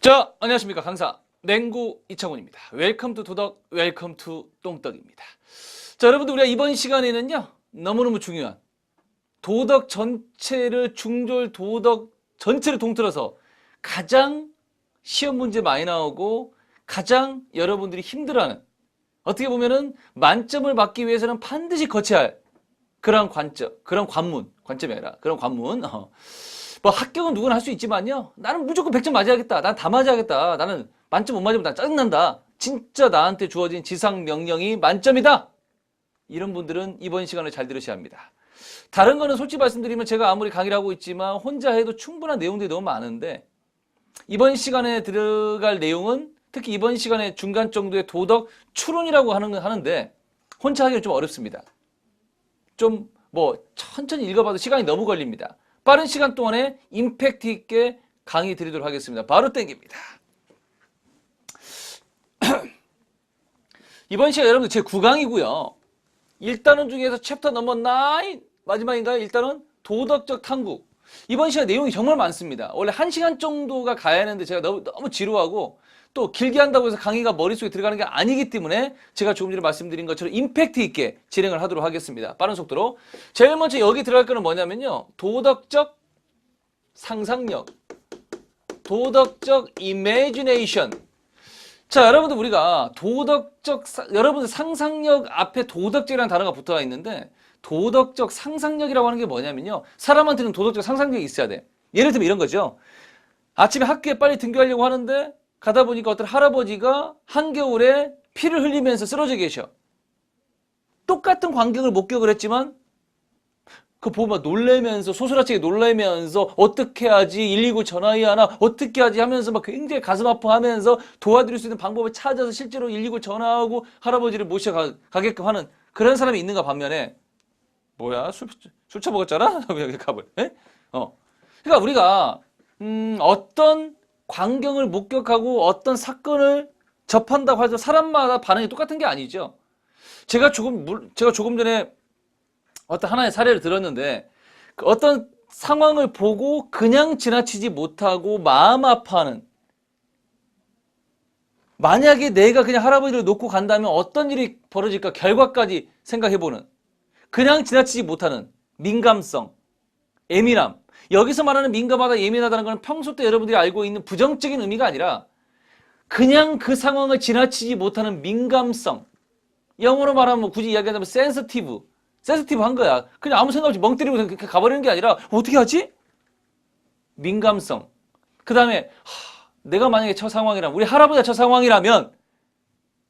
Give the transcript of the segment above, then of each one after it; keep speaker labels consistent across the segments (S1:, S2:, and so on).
S1: 자, 안녕하십니까. 강사 맹구 이창훈입니다. 웰컴 투 도덕, 웰컴 투 똥떡입니다. 자, 여러분들 우리가 이번 시간에는요, 너무너무 중요한 도덕 전체를 중졸 도덕 전체를 통틀어서 가장 시험 문제 많이 나오고 가장 여러분들이 힘들어하는, 어떻게 보면은 만점을 받기 위해서는 반드시 거쳐야 할 그런 관점, 그런 관문, 관점이 아니라 그런 관문. 뭐 합격은 누구나 할 수 있지만요, 나는 무조건 100점 맞아야겠다, 난 다 맞아야겠다, 나는 만점 못 맞으면 난 짜증난다, 진짜 나한테 주어진 지상 명령이 만점이다, 이런 분들은 이번 시간을 잘 들으셔야 합니다. 다른 거는 솔직히 말씀드리면 제가 아무리 강의를 하고 있지만 혼자 해도 충분한 내용들이 너무 많은데, 이번 시간에 들어갈 내용은 특히 이번 시간에 중간 정도의 도덕 추론이라고 하는데 혼자 하기가 좀 어렵습니다. 좀 뭐 천천히 읽어봐도 시간이 너무 걸립니다. 빠른 시간 동안에 임팩트 있게 강의 드리도록 하겠습니다. 바로 땡깁니다. 이번 시간 여러분들 제 9강이고요. 1단원 중에서 챕터 넘버 9 마지막인가요? 1단원 도덕적 탐구. 이번 시간 내용이 정말 많습니다. 원래 1시간 정도가 가야 하는데 제가 너무 지루하고 또 길게 한다고 해서 강의가 머릿속에 들어가는 게 아니기 때문에 제가 조금 전에 말씀드린 것처럼 임팩트 있게 진행을 하도록 하겠습니다. 빠른 속도로. 제일 먼저 여기 들어갈 거는 뭐냐면요, 도덕적 상상력, 도덕적 이미지네이션. 자, 여러분들 우리가 여러분들 상상력 앞에 도덕적이라는 단어가 붙어 있는데, 도덕적 상상력이라고 하는 게 뭐냐면요, 사람한테는 도덕적 상상력이 있어야 돼. 예를 들면 이런 거죠. 아침에 학교에 빨리 등교하려고 하는데 가다 보니까 어떤 할아버지가 한겨울에 피를 흘리면서 쓰러져 계셔. 똑같은 광경을 목격을 했지만 그거 보면 놀래면서, 소스라치게 놀래면서 어떻게 하지, 119 전화해야 하나, 어떻게 하지 하면서 막 굉장히 가슴 아파하면서 도와드릴 수 있는 방법을 찾아서 실제로 119 전화하고 할아버지를 모셔가게끔 하는 그런 사람이 있는가 반면에, 뭐야, 술 처먹었잖아? 왜 가버려? 그러니까 우리가 어떤 광경을 목격하고 어떤 사건을 접한다고 해서 사람마다 반응이 똑같은 게 아니죠. 제가 조금 전에 어떤 하나의 사례를 들었는데, 어떤 상황을 보고 그냥 지나치지 못하고 마음 아파하는, 만약에 내가 그냥 할아버지를 놓고 간다면 어떤 일이 벌어질까 결과까지 생각해보는, 그냥 지나치지 못하는 민감성, 예민함. 여기서 말하는 민감하다, 예민하다는 건 평소 때 여러분들이 알고 있는 부정적인 의미가 아니라 그냥 그 상황을 지나치지 못하는 민감성. 영어로 말하면 뭐 굳이 이야기하자면 센시티브 한 거야. 그냥 아무 생각 없이 멍 때리고 그냥 가버리는 게 아니라 어떻게 하지? 민감성. 그 다음에 내가 만약에 저 상황이라면, 우리 할아버지가 저 상황이라면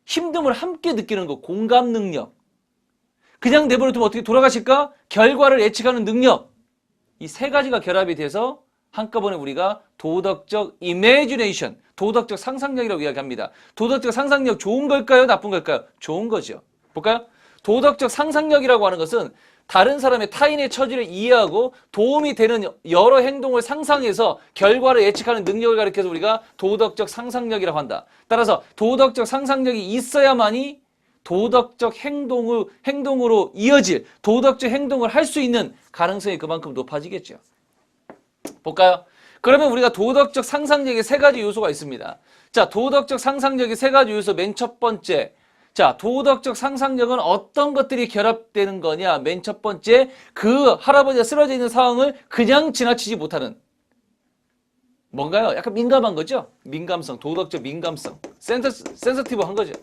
S1: 힘듦을 함께 느끼는 거, 공감 능력. 그냥 내버려두면 어떻게 돌아가실까? 결과를 예측하는 능력. 이 세 가지가 결합이 돼서 한꺼번에 우리가 도덕적 이미지네이션, 도덕적 상상력이라고 이야기합니다. 도덕적 상상력 좋은 걸까요? 나쁜 걸까요? 좋은 거죠. 볼까요? 도덕적 상상력이라고 하는 것은 다른 사람의, 타인의 처지를 이해하고 도움이 되는 여러 행동을 상상해서 결과를 예측하는 능력을 가리켜서 우리가 도덕적 상상력이라고 한다. 따라서 도덕적 상상력이 있어야만이 도덕적 행동으로 이어질, 도덕적 행동을 할 수 있는 가능성이 그만큼 높아지겠죠. 볼까요? 그러면 우리가 도덕적 상상력의 세 가지 요소가 있습니다. 자, 도덕적 상상력의 세 가지 요소, 맨 첫 번째. 자, 도덕적 상상력은 어떤 것들이 결합되는 거냐? 맨 첫 번째, 그 할아버지가 쓰러져 있는 상황을 그냥 지나치지 못하는, 뭔가요? 약간 민감한 거죠? 민감성, 도덕적 민감성. 센서티브한 거죠.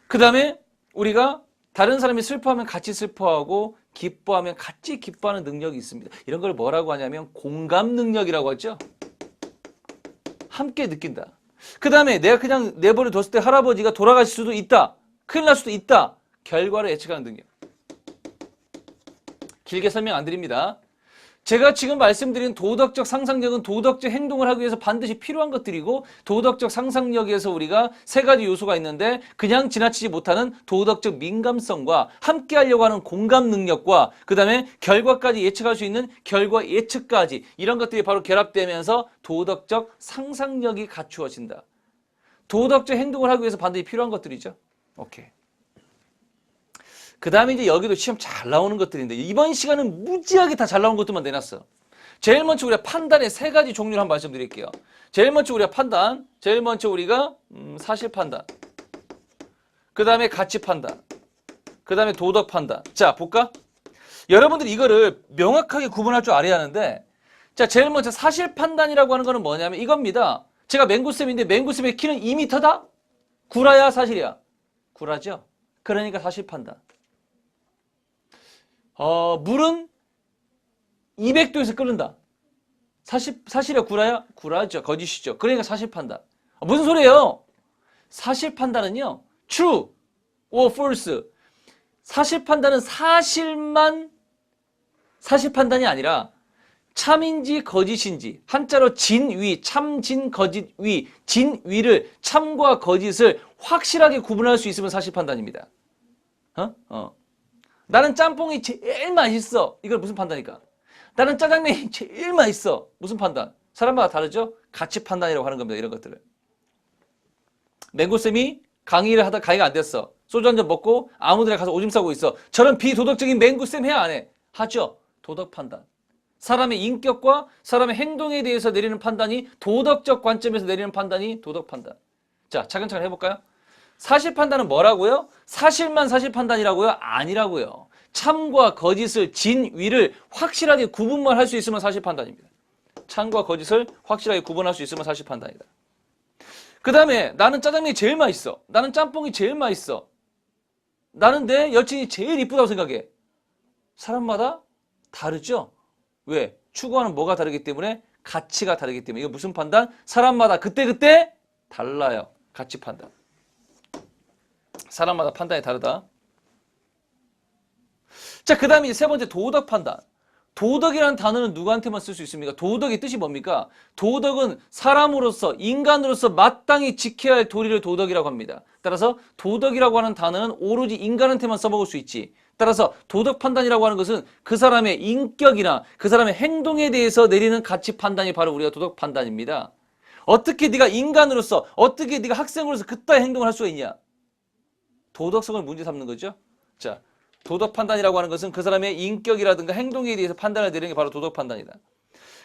S1: 그 다음에 우리가 다른 사람이 슬퍼하면 같이 슬퍼하고 기뻐하면 같이 기뻐하는 능력이 있습니다. 이런 걸 뭐라고 하냐면 공감 능력이라고 하죠. 함께 느낀다. 그 다음에 내가 그냥 내버려 뒀을 때 할아버지가 돌아가실 수도 있다, 큰일 날 수도 있다, 결과를 예측하는 능력. 길게 설명 안 드립니다. 제가 지금 말씀드린 도덕적 상상력은 도덕적 행동을 하기 위해서 반드시 필요한 것들이고, 도덕적 상상력에서 우리가 세 가지 요소가 있는데, 그냥 지나치지 못하는 도덕적 민감성과 함께 하려고 하는 공감 능력과 그 다음에 결과까지 예측할 수 있는 결과 예측까지, 이런 것들이 바로 결합되면서 도덕적 상상력이 갖추어진다. 도덕적 행동을 하기 위해서 반드시 필요한 것들이죠. 오케이. 그 다음에 이제 여기도 시험 잘 나오는 것들인데, 이번 시간은 무지하게 다 잘 나오는 것들만 내놨어. 제일 먼저 우리가 판단의 세 가지 종류를 한번 말씀드릴게요. 제일 먼저 우리가 판단, 제일 먼저 우리가 사실 판단, 그 다음에 가치 판단, 그 다음에 도덕 판단. 자, 볼까? 여러분들이 이거를 명확하게 구분할 줄 알아야 하는데, 자, 제일 먼저 사실 판단이라고 하는 거는 뭐냐면 이겁니다. 제가 맹구쌤인데 맹구쌤의 키는 2m다? 구라야 사실이야? 구라죠? 그러니까 사실 판단. 물은 200도에서 끓는다. 사실이야 구라야? 구라죠. 거짓이죠. 그러니까 사실 판단. 무슨 소리예요? 사실 판단은요. true or false. 사실 판단은 사실만 사실 판단이 아니라 참인지 거짓인지, 한자로 진위, 참진 거짓위, 진위를 참과 거짓을 확실하게 구분할 수 있으면 사실 판단입니다. 나는 짬뽕이 제일 맛있어. 이걸 무슨 판단일까? 나는 짜장면이 제일 맛있어. 무슨 판단? 사람마다 다르죠? 가치 판단이라고 하는 겁니다. 이런 것들을. 맹구쌤이 강의를 하다 강의가 안 됐어. 소주 한잔 먹고 아무데나 가서 오줌 싸고 있어. 저런 비도덕적인 맹구쌤 해야 안 해? 하죠. 도덕 판단. 사람의 인격과 사람의 행동에 대해서 내리는 판단이 도덕적 관점에서 내리는 판단이 도덕 판단. 자, 차근차근 해볼까요? 사실 판단은 뭐라고요? 사실만 사실 판단이라고요? 아니라고요. 참과 거짓을 진위를 확실하게 구분만 할 수 있으면 사실 판단입니다. 참과 거짓을 확실하게 구분할 수 있으면 사실 판단이다. 그 다음에 나는 짜장면이 제일 맛있어. 나는 짬뽕이 제일 맛있어. 나는 내 여친이 제일 이쁘다고 생각해. 사람마다 다르죠? 왜? 추구하는 뭐가 다르기 때문에? 가치가 다르기 때문에. 이거 무슨 판단? 사람마다 그때그때 달라요. 가치 판단. 사람마다 판단이 다르다. 자, 그 다음에 세 번째 도덕 판단. 도덕이라는 단어는 누구한테만 쓸 수 있습니까? 도덕의 뜻이 뭡니까? 도덕은 사람으로서, 인간으로서 마땅히 지켜야 할 도리를 도덕이라고 합니다. 따라서 도덕이라고 하는 단어는 오로지 인간한테만 써먹을 수 있지. 따라서 도덕 판단이라고 하는 것은 그 사람의 인격이나 그 사람의 행동에 대해서 내리는 가치 판단이 바로 우리가 도덕 판단입니다. 어떻게 네가 인간으로서, 어떻게 네가 학생으로서 그따위 행동을 할 수가 있냐? 도덕성을 문제 삼는 거죠. 자, 도덕 판단이라고 하는 것은 그 사람의 인격이라든가 행동에 대해서 판단을 내리는 게 바로 도덕 판단이다.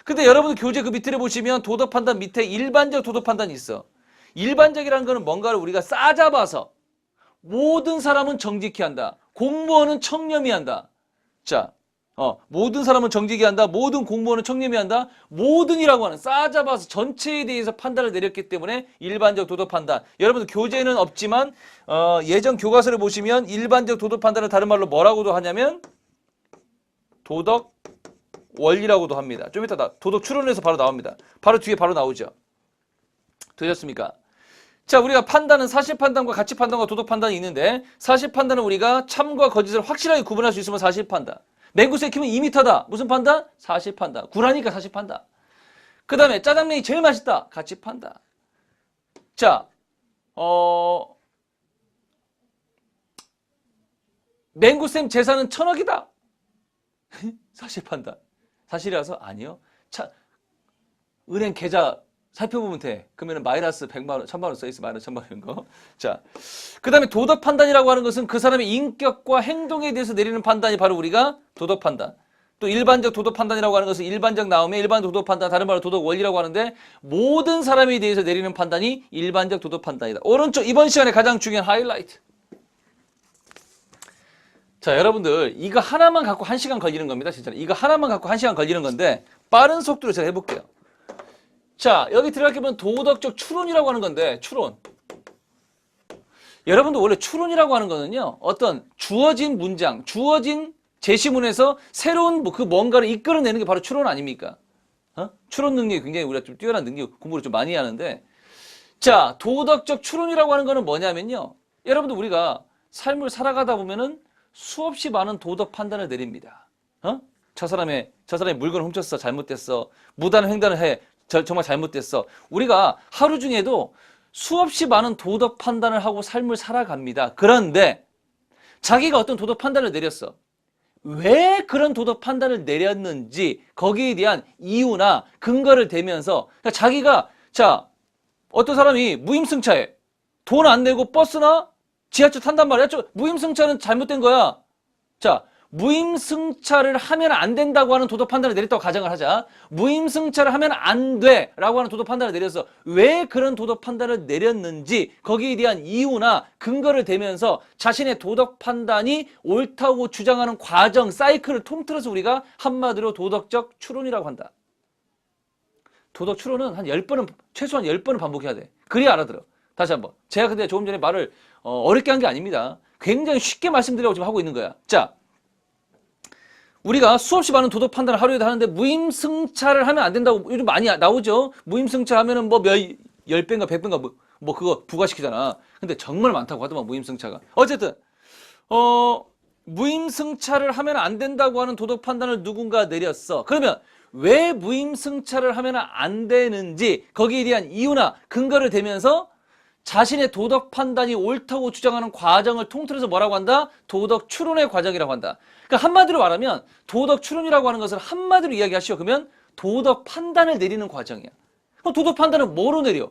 S1: 근데 여러분 교재 그 밑에 보시면 도덕 판단 밑에 일반적 도덕 판단이 있어. 일반적이라는 거는 뭔가를 우리가 싸잡아서 모든 사람은 정직히 한다. 공무원은 청렴히 한다. 자, 모든 사람은 정직히 한다. 모든 공무원은 청렴히 한다. 모든이라고 하는 싸잡아서 전체에 대해서 판단을 내렸기 때문에 일반적 도덕 판단. 여러분들 교재는 없지만 예전 교과서를 보시면 일반적 도덕 판단을 다른 말로 뭐라고도 하냐면 도덕 원리라고도 합니다. 좀 이따 도덕 추론에서 바로 나옵니다. 바로 뒤에 바로 나오죠. 되셨습니까? 자, 우리가 판단은 사실 판단과 가치 판단과 도덕 판단이 있는데 사실 판단은 우리가 참과 거짓을 확실하게 구분할 수 있으면 사실 판단. 맹구새 키면 2m다. 무슨 판단? 사실 판단. 구라니까 사실 판단. 그 다음에 짜장면이 제일 맛있다. 가치 판단. 자, 맹구쌤 재산은 1000억이다. 사실 판단. 사실이라서? 아니요. 은행 계좌 살펴보면 돼. 그러면 마이너스 100만원, 1000만원 써있어. 마이너스 1000만원 거. 자, 그 다음에 도덕 판단이라고 하는 것은 그 사람의 인격과 행동에 대해서 내리는 판단이 바로 우리가 도덕 판단. 또 일반적 도덕 판단이라고 하는 것은 일반적 나오면 일반적 도덕 판단, 다른 말로 도덕 원리라고 하는데 모든 사람에 대해서 내리는 판단이 일반적 도덕 판단이다. 오른쪽 이번 시간에 가장 중요한 하이라이트. 자, 여러분들 이거 하나만 갖고 1시간 걸리는 겁니다. 진짜 이거 하나만 갖고 1시간 걸리는 건데 빠른 속도로 제가 해볼게요. 자, 여기 들어가게 보면 도덕적 추론이라고 하는 건데 추론. 여러분들 원래 추론이라고 하는 거는요. 어떤 주어진 문장, 주어진 제시문에서 새로운 그 뭔가를 이끌어내는 게 바로 추론 아닙니까? 추론 능력이 굉장히 우리가 좀 뛰어난 능력, 공부를 좀 많이 하는데 자, 도덕적 추론이라고 하는 거는 뭐냐면요. 여러분들 우리가 삶을 살아가다 보면은 수없이 많은 도덕 판단을 내립니다. 저 사람이 물건을 훔쳤어. 잘못됐어. 무단 횡단을 해. 정말 잘못됐어. 우리가 하루 중에도 수없이 많은 도덕 판단을 하고 삶을 살아갑니다. 그런데 자기가 어떤 도덕 판단을 내렸어. 왜 그런 도덕 판단을 내렸는지 거기에 대한 이유나 근거를 대면서 자기가 어떤 사람이 무임승차해. 돈 안 내고 버스나 지하철 탄단 말이야. 무임승차는 잘못된 거야. 자, 무임승차를 하면 안 된다고 하는 도덕 판단을 내렸다고 가정을 하자. 무임승차를 하면 안 돼라고 하는 도덕 판단을 내려서 왜 그런 도덕 판단을 내렸는지 거기에 대한 이유나 근거를 대면서 자신의 도덕 판단이 옳다고 주장하는 과정, 사이클을 통틀어서 우리가 한마디로 도덕적 추론이라고 한다. 도덕 추론은 한 10번은, 최소한 10번은 반복해야 돼. 그래야 알아들어. 다시 한번. 제가 근데 조금 전에 말을 어렵게 한 게 아닙니다. 굉장히 쉽게 말씀드리려고 지금 하고 있는 거야. 자, 우리가 수없이 많은 도덕 판단을 하루에도 하는데 무임승차를 하면 안 된다고 요즘 많이 나오죠. 무임승차 하면은 뭐 10배인가 100배인가 뭐 그거 부과시키잖아. 근데 정말 많다고 하더만 무임승차가. 어쨌든 무임승차를 하면 안 된다고 하는 도덕 판단을 누군가 내렸어. 그러면 왜 무임승차를 하면 안 되는지 거기에 대한 이유나 근거를 대면서 자신의 도덕 판단이 옳다고 주장하는 과정을 통틀어서 뭐라고 한다? 도덕 추론의 과정이라고 한다. 그러니까 한마디로 말하면 도덕 추론이라고 하는 것을 한마디로 이야기하시오. 그러면 도덕 판단을 내리는 과정이야. 그럼 도덕 판단은 뭐로 내려?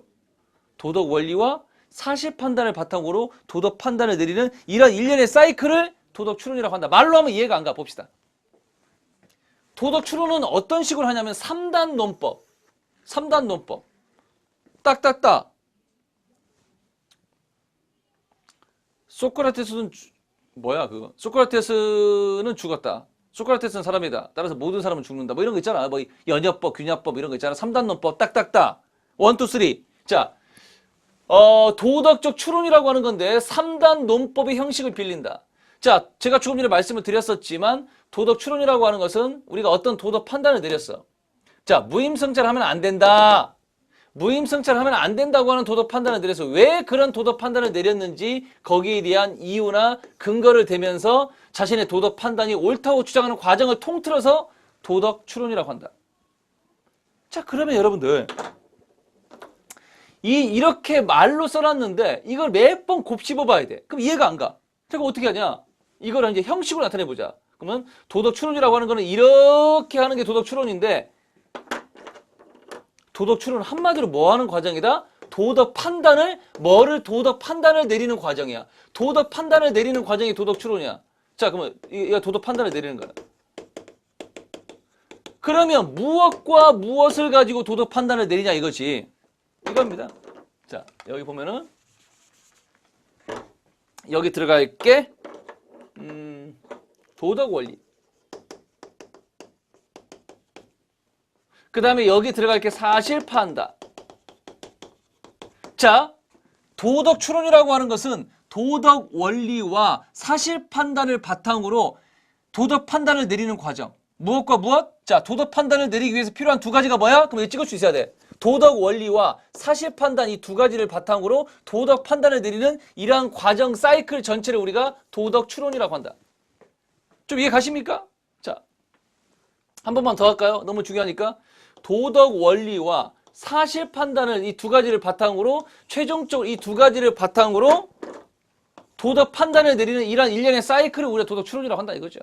S1: 도덕 원리와 사실 판단을 바탕으로 도덕 판단을 내리는 이런 일련의 사이클을 도덕 추론이라고 한다. 말로 하면 이해가 안 가. 봅시다. 도덕 추론은 어떤 식으로 하냐면 3단 논법. 3단 논법. 딱딱딱. 소크라테스는 뭐야 그거? 소크라테스는 죽었다. 소크라테스는 사람이다. 따라서 모든 사람은 죽는다. 뭐 이런 거 있잖아. 뭐 연협법, 균합법 이런 거 있잖아. 3단 논법 딱딱딱. 1, 2, 3. 자, 도덕적 추론이라고 하는 건데 3단 논법의 형식을 빌린다. 자, 제가 조금 전에 말씀을 드렸었지만 도덕 추론이라고 하는 것은 우리가 어떤 도덕 판단을 내렸어. 자, 무임승차를 하면 안 된다. 무임승차를 하면 안 된다고 하는 도덕 판단을 내려서 왜 그런 도덕 판단을 내렸는지 거기에 대한 이유나 근거를 대면서 자신의 도덕 판단이 옳다고 주장하는 과정을 통틀어서 도덕 추론이라고 한다. 자, 그러면 여러분들 이렇게 말로 써놨는데 이걸 몇 번 곱씹어 봐야 돼. 그럼 이해가 안 가. 제가 어떻게 하냐? 이걸 이제 형식으로 나타내 보자. 그러면 도덕 추론이라고 하는 거는 이렇게 하는 게 도덕 추론인데 도덕 추론은 한마디로 뭐 하는 과정이다? 도덕 판단을 도덕 판단을 내리는 과정이야. 도덕 판단을 내리는 과정이 도덕 추론이야. 자, 그러면 이거 도덕 판단을 내리는 거야. 그러면 무엇과 무엇을 가지고 도덕 판단을 내리냐 이거지. 이겁니다. 자, 여기 보면은 여기 들어갈 게 도덕 원리. 그 다음에 여기 들어갈 게 사실 판단. 자, 도덕 추론이라고 하는 것은 도덕 원리와 사실 판단을 바탕으로 도덕 판단을 내리는 과정. 무엇과 무엇? 자, 도덕 판단을 내리기 위해서 필요한 두 가지가 뭐야? 그럼 이거 찍을 수 있어야 돼. 도덕 원리와 사실 판단 이 두 가지를 바탕으로 도덕 판단을 내리는 이러한 과정 사이클 전체를 우리가 도덕 추론이라고 한다. 좀 이해 가십니까? 자, 한 번만 더 할까요? 너무 중요하니까. 도덕 원리와 사실 판단을 이 두 가지를 바탕으로 최종적으로 이 두 가지를 바탕으로 도덕 판단을 내리는 이러한 일련의 사이클을 우리가 도덕 추론이라고 한다 이거죠.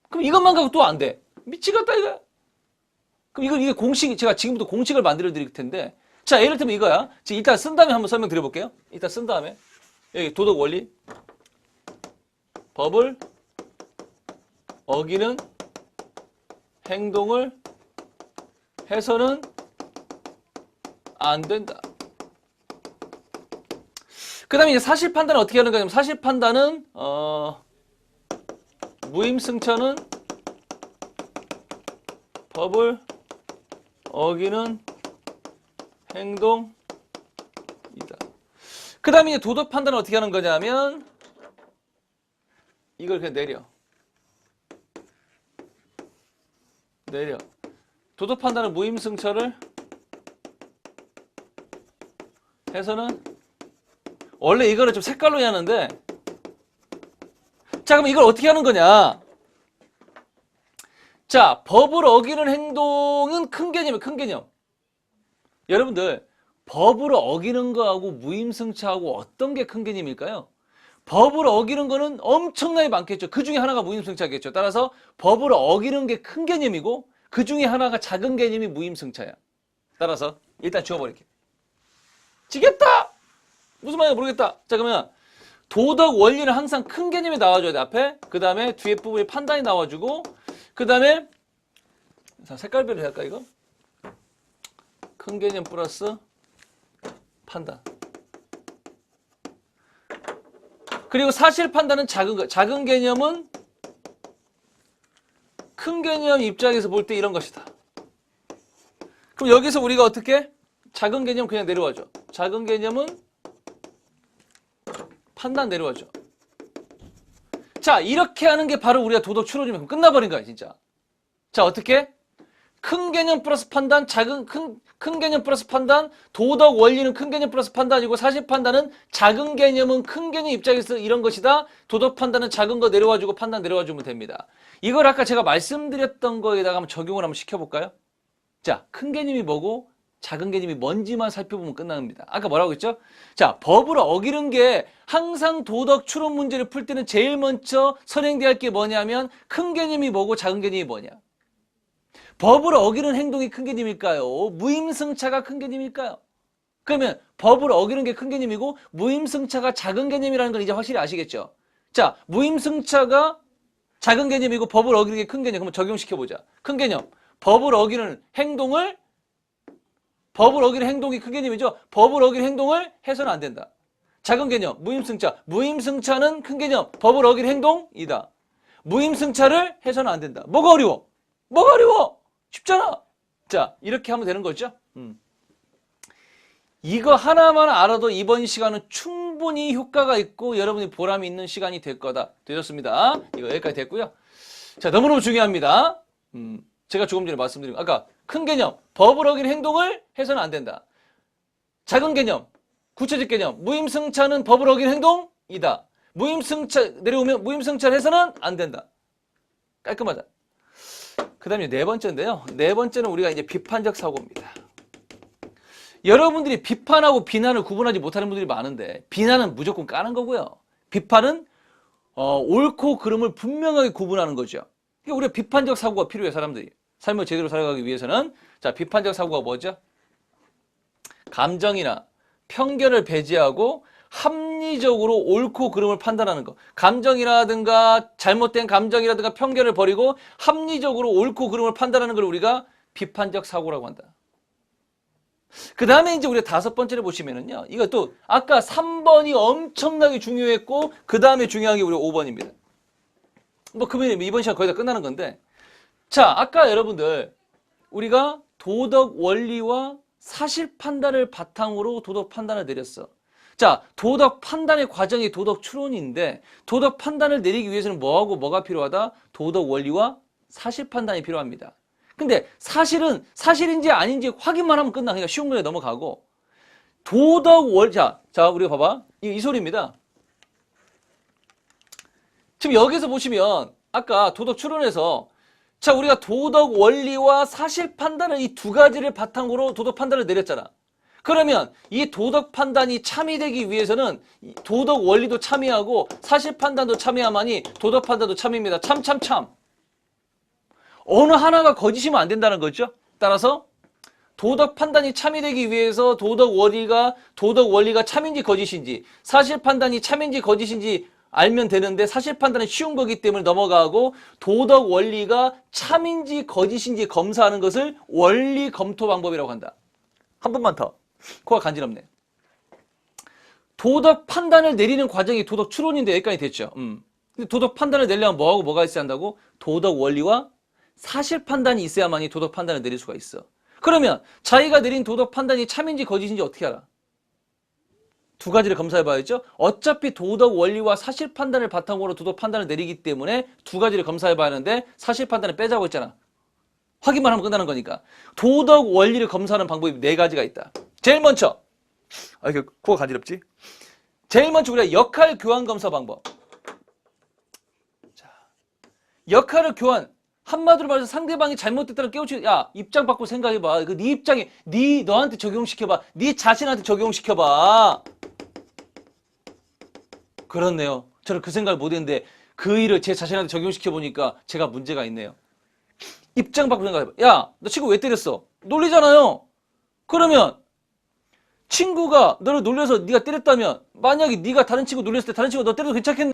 S1: 그럼 이것만 가고 또 안 돼. 미치겠다 이거야. 그럼 이게 공식, 제가 지금부터 공식을 만들어 드릴 텐데 자, 예를 들면 이거야. 지금 일단 쓴 다음에 한번 설명 드려볼게요. 일단 쓴 다음에 여기 도덕 원리 법을 어기는 행동을 해서는 안 된다. 그 다음에 이제 사실 판단은 어떻게 하는 거냐면 사실 판단은 무임승차는 법을 어기는 행동이다. 그 다음에 이제 도덕 판단은 어떻게 하는 거냐면 이걸 그냥 내려. 도덕 판단은 무임승차를 해서는 원래 이거를 좀 색깔로 해야 하는데 자, 그럼 이걸 어떻게 하는 거냐? 자, 법을 어기는 행동은 큰 개념이에요. 큰 개념. 여러분들 법을 어기는 거하고 무임승차하고 어떤 게 큰 개념일까요? 법을 어기는 거는 엄청나게 많겠죠. 그 중에 하나가 무임승차겠죠. 따라서 법을 어기는 게 큰 개념이고 그 중에 하나가 작은 개념이 무임승차야. 따라서 일단 지워버릴게. 지겠다! 무슨 말인지 모르겠다. 자, 그러면 도덕 원리는 항상 큰 개념이 나와줘야 돼, 앞에. 그 다음에 뒤에 부분에 판단이 나와주고, 그 다음에, 색깔별로 할까, 이거? 큰 개념 플러스 판단. 그리고 사실 판단은 작은 개념은 큰 개념 입장에서 볼 때 이런 것이다. 그럼 여기서 우리가 어떻게? 작은 개념 그냥 내려와줘. 작은 개념은 판단 내려와줘. 자, 이렇게 하는 게 바로 우리가 도덕 추론이면 끝나버린 거야, 진짜. 자, 어떻게? 큰 개념 플러스 판단, 큰 개념 플러스 판단, 도덕 원리는 큰 개념 플러스 판단이고 사실 판단은 작은 개념은 큰 개념 입장에서 이런 것이다. 도덕 판단은 작은 거 내려와주고 판단 내려와주면 됩니다. 이걸 아까 제가 말씀드렸던 거에다가 한번 적용을 한번 시켜볼까요? 자, 큰 개념이 뭐고 작은 개념이 뭔지만 살펴보면 끝납니다. 아까 뭐라고 했죠? 자, 법을 어기는 게 항상 도덕 추론 문제를 풀 때는 제일 먼저 선행돼야 할 게 뭐냐면 큰 개념이 뭐고 작은 개념이 뭐냐. 법을 어기는 행동이 큰 개념일까요? 무임승차가 큰 개념일까요? 그러면 법을 어기는 게 큰 개념이고 무임승차가 작은 개념이라는 걸 이제 확실히 아시겠죠? 자, 무임승차가 작은 개념이고 법을 어기는 게 큰 개념. 그럼 적용시켜보자. 큰 개념. 법을 어기는 행동이 큰 개념이죠. 법을 어기는 행동을 해서는 안 된다. 작은 개념, 무임승차. 무임승차는 큰 개념, 법을 어기는 행동이다. 무임승차를 해서는 안 된다. 뭐가 어려워? 뭐가 어려워? 쉽잖아. 자, 이렇게 하면 되는 거죠. 이거 하나만 알아도 이번 시간은 충분히 효과가 있고 여러분이 보람이 있는 시간이 될 거다. 되셨습니다. 이거 여기까지 됐고요. 자, 너무너무 중요합니다. 제가 조금 전에 말씀드린 거. 아까 큰 개념, 법을 어기는 행동을 해서는 안 된다. 작은 개념, 구체적 개념, 무임승차는 법을 어기는 행동이다. 내려오면 무임승차를 해서는 안 된다. 깔끔하다. 그 다음에 네 번째인데요. 네 번째는 우리가 이제 비판적 사고입니다. 여러분들이 비판하고 비난을 구분하지 못하는 분들이 많은데 비난은 무조건 까는 거고요. 비판은 옳고 그름을 분명하게 구분하는 거죠. 그러니까 우리가 비판적 사고가 필요해요. 사람들이. 삶을 제대로 살아가기 위해서는. 자, 비판적 사고가 뭐죠? 감정이나 편견을 배제하고 합리적으로 옳고 그름을 판단하는 거. 감정이라든가 잘못된 감정이라든가 편견을 버리고 합리적으로 옳고 그름을 판단하는 걸 우리가 비판적 사고라고 한다. 그 다음에 이제 우리가 다섯 번째를 보시면은요. 이것도 아까 3번이 엄청나게 중요했고 그 다음에 중요한 게 우리 5번입니다. 뭐 그러면 이번 시간 거의 다 끝나는 건데, 자, 아까 여러분들 우리가 도덕 원리와 사실 판단을 바탕으로 도덕 판단을 내렸어. 자, 도덕 판단의 과정이 도덕 추론인데 도덕 판단을 내리기 위해서는 뭐하고 뭐가 필요하다? 도덕 원리와 사실 판단이 필요합니다. 근데 사실은 사실인지 아닌지 확인만 하면 끝나. 그러니까 쉬운 거에 넘어가고 도덕 원리, 자, 우리가 봐봐. 이 소리입니다. 지금 여기서 보시면 아까 도덕 추론에서 자, 우리가 도덕 원리와 사실 판단을 이 두 가지를 바탕으로 도덕 판단을 내렸잖아. 그러면 이 도덕 판단이 참여되기 위해서는 도덕 원리도 참여하고 사실 판단도 참여하만이 도덕 판단도 참여입니다. 참. 어느 하나가 거짓이면 안 된다는 거죠. 따라서 도덕 판단이 참여되기 위해서 도덕 원리가 참인지 거짓인지 사실 판단이 참인지 거짓인지 알면 되는데 사실 판단은 쉬운 거기 때문에 넘어가고 도덕 원리가 참인지 거짓인지 검사하는 것을 원리 검토 방법이라고 한다. 한 번만 더. 코가 간지럽네. 도덕 판단을 내리는 과정이 도덕 추론인데 여기까지 됐죠. 근데 도덕 판단을 내려면 뭐하고 뭐가 있어야 한다고? 도덕 원리와 사실 판단이 있어야만이 도덕 판단을 내릴 수가 있어. 그러면 자기가 내린 도덕 판단이 참인지 거짓인지 어떻게 알아? 두 가지를 검사해 봐야죠. 어차피 도덕 원리와 사실 판단을 바탕으로 도덕 판단을 내리기 때문에 두 가지를 검사해 봐야 하는데 사실 판단을 빼자고 했잖아. 확인만 하면 끝나는 거니까. 도덕 원리를 검사하는 방법이 네 가지가 있다. 제일 먼저, 이게 코가 간지럽지? 제일 먼저 우리가 역할 교환 검사 방법. 자, 역할을 교환. 한마디로 말해서 상대방이 잘못됐다는 깨우치, 야, 입장 바꾸고 생각해봐. 네 입장에, 너한테 적용시켜봐. 네 자신한테 적용시켜봐. 그렇네요. 저는 그 생각을 못했는데 그 일을 제 자신한테 적용시켜보니까 제가 문제가 있네요. 입장 바꾸고 생각해봐. 야, 너 친구 왜 때렸어? 놀리잖아요. 그러면 친구가 너를 놀려서 네가 때렸다면 만약에 네가 다른 친구 놀렸을 때 다른 친구가 너 때려도 괜찮겠냐?